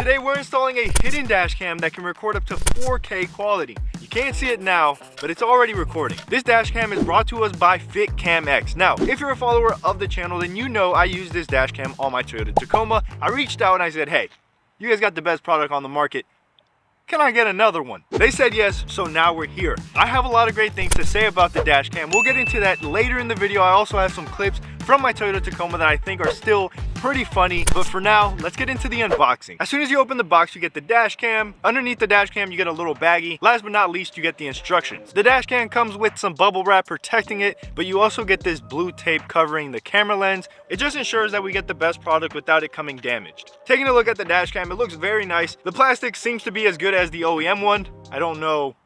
Today we're installing a hidden dash cam that can record up to 4K quality. You can't see it now, but it's already recording. This dash cam is brought to us by FITCAM X. Now, if you're a follower of the channel, then you know I use this dash cam on my Toyota Tacoma. I reached out and I said, hey, you guys got the best product on the market. Can I get another one? They said yes, so now we're here. I have a lot of great things to say about the dash cam. We'll get into that later in the video. I also have some clips from my Toyota Tacoma that I think are still pretty funny, but for now, let's get into the unboxing. As soon as you open the box, you get the dash cam. Underneath the dash cam, you get a little baggie. Last but not least, you get the instructions. The dash cam comes with some bubble wrap protecting it, but you also get this blue tape covering the camera lens. It just ensures that we get the best product without it coming damaged. Taking a look at the dash cam, it looks very nice. The plastic seems to be as good as the OEM one. I don't know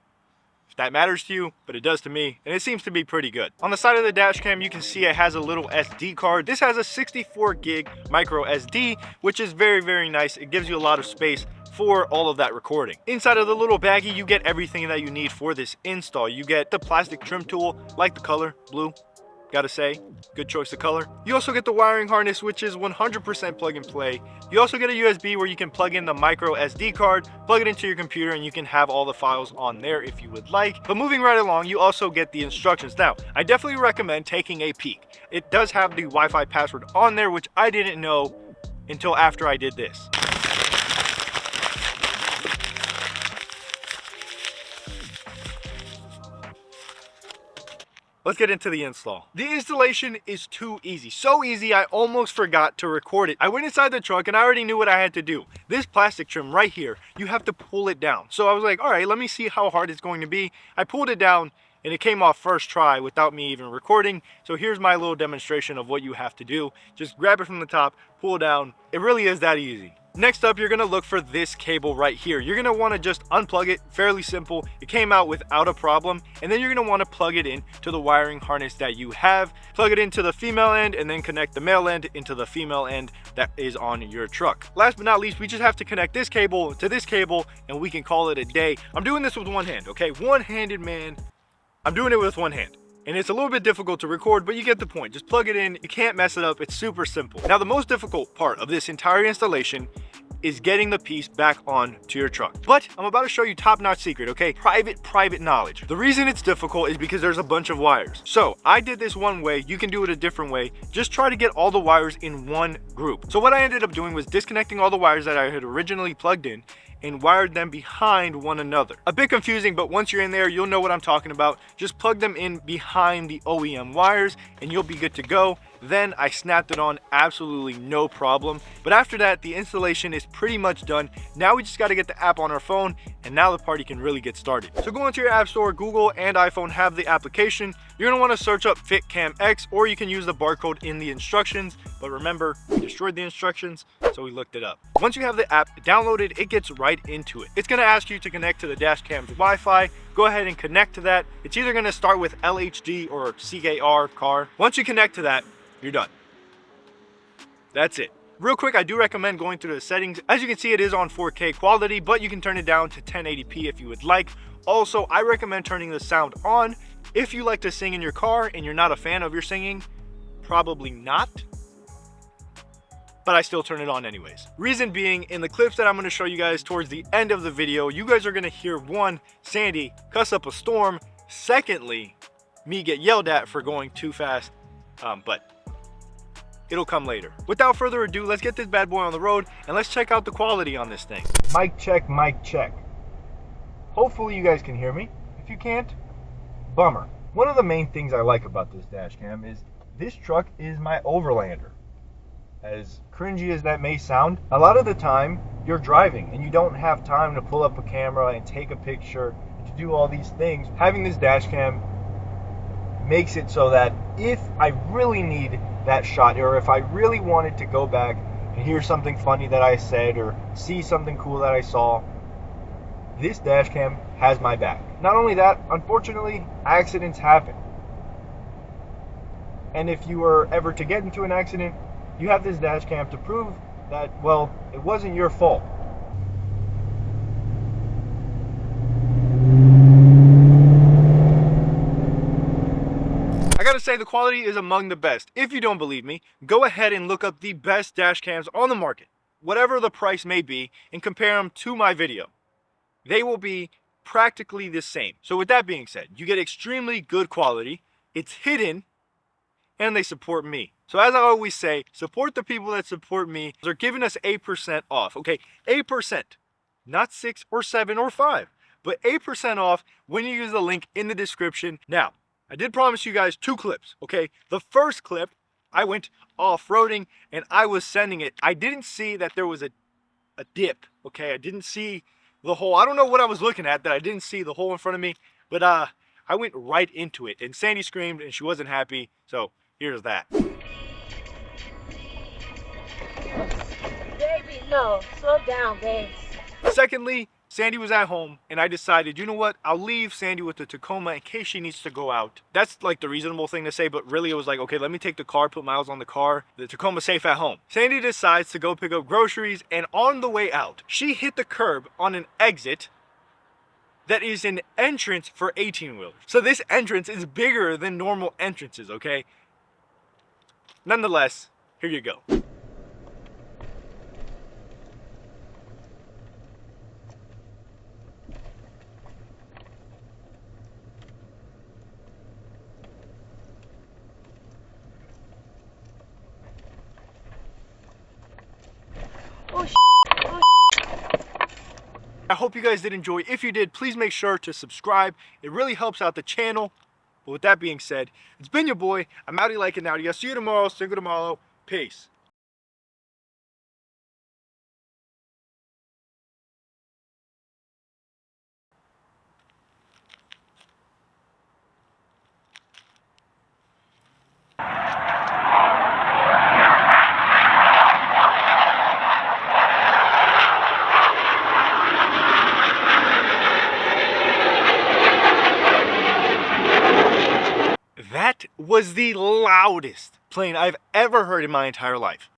if that matters to you, but it does to me, and it seems to be pretty good. On the side of the dash cam, you can see it has a little SD card. This has a 64 gig micro SD, which is very, very nice. It gives you a lot of space for all of that recording. Inside of the little baggie, you get everything that you need for this install. You get the plastic trim tool, like the color, blue. Gotta say, good choice of color. You also get the wiring harness, which is 100% plug and play. You also get a USB where you can plug in the micro SD card, plug it into your computer, and you can have all the files on there if you would like. But moving right along, you also get the instructions. Now, I definitely recommend taking a peek. It does have the Wi-Fi password on there, which I didn't know until after I did this. Let's get into the install. The installation is too easy. So easy, I almost forgot to record it. I went inside the truck and I already knew what I had to do. This plastic trim right here, you have to pull it down. So I was like, all right, let me see how hard it's going to be. I pulled it down and it came off first try without me even recording. So here's my little demonstration of what you have to do. Just grab it from the top, pull it down. It really is that easy. Next up, you're gonna look for this cable right here. You're gonna wanna just unplug it, fairly simple. It came out without a problem. And then you're gonna wanna plug it in to the wiring harness that you have. Plug it into the female end and then connect the male end into the female end that is on your truck. Last but not least, we just have to connect this cable to this cable and we can call it a day. I'm doing this with one hand, okay? One-handed, man. I'm doing it with one hand. And it's a little bit difficult to record, but you get the point. Just plug it in, you can't mess it up, it's super simple. Now the most difficult part of this entire installation is getting the piece back on to your truck. But I'm about to show you top-notch secret, okay? Private knowledge. The reason it's difficult is because there's a bunch of wires. So I did this one way, you can do it a different way. Just try to get all the wires in one group. So what I ended up doing was disconnecting all the wires that I had originally plugged in and wired them behind one another. A bit confusing, but once you're in there, you'll know what I'm talking about. Just plug them in behind the OEM wires and you'll be good to go. Then I snapped it on, absolutely no problem. But after that, the installation is pretty much done. Now we just gotta get the app on our phone and now the party can really get started. So go into your app store, Google and iPhone have the application. You're gonna wanna search up FITCAM X or you can use the barcode in the instructions. But remember, we destroyed the instructions, so we looked it up. Once you have the app downloaded, it gets right into it. It's gonna ask you to connect to the dash cam's Wi-Fi. Go ahead and connect to that. It's either gonna start with LHD or CAR, car. Once you connect to that, you're done. That's it. Real quick, I do recommend going through the settings. As you can see, it is on 4K quality, but you can turn it down to 1080p if you would like. Also, I recommend turning the sound on. If you like to sing in your car and you're not a fan of your singing, probably not. But I still turn it on anyways. Reason being, in the clips that I'm going to show you guys towards the end of the video, you guys are going to hear one, Sandy cuss up a storm. Secondly, me get yelled at for going too fast, but it'll come later. Without further ado, let's get this bad boy on the road and let's check out the quality on this thing. Mic check, mic check. Hopefully you guys can hear me. If you can't, bummer. One of the main things I like about this dash cam is this truck is my overlander. As cringy as that may sound, a lot of the time you're driving and you don't have time to pull up a camera and take a picture and to do all these things. Having this dash cam makes it so that if I really need that shot, or if I really wanted to go back and hear something funny that I said or see something cool that I saw, this dash cam has my back. Not only that, unfortunately, accidents happen. And if you were ever to get into an accident, you have this dash cam to prove that, well, it wasn't your fault. I gotta say, the quality is among the best. If you don't believe me, go ahead and look up the best dash cams on the market. whatever the price may be and compare them to my video. They will be practically the same. So with that being said, you get extremely good quality, it's hidden, and they support me. So as I always say, support the people that support me. They're giving us 8% off, okay? 8%, not 6 or 7 or 5, but 8% off when you use the link in the description. Now, I did promise you guys 2 clips, okay? The first clip, I went off-roading and I was sending it. I didn't see that there was a dip, okay? I didn't see the hole. I don't know what I was looking at that I didn't see the hole in front of me, but I went right into it and Sandy screamed and she wasn't happy, so here's that. Baby, no, slow down, babes. Secondly, Sandy was at home and I decided, you know what, I'll leave Sandy with the Tacoma in case she needs to go out. That's like the reasonable thing to say, but really it was like, okay, let me take the car, put miles on the car, the Tacoma's safe at home. Sandy decides to go pick up groceries, and on the way out, she hit the curb on an exit that is an entrance for 18-wheelers. So this entrance is bigger than normal entrances, okay? Nonetheless, here you go. Oh, I hope you guys did enjoy. If you did, please make sure to subscribe. It really helps out the channel. But with that being said, it's been your boy. I'm outie like it now. You guys see you tomorrow. Single tomorrow. Peace. That was the loudest plane I've ever heard in my entire life.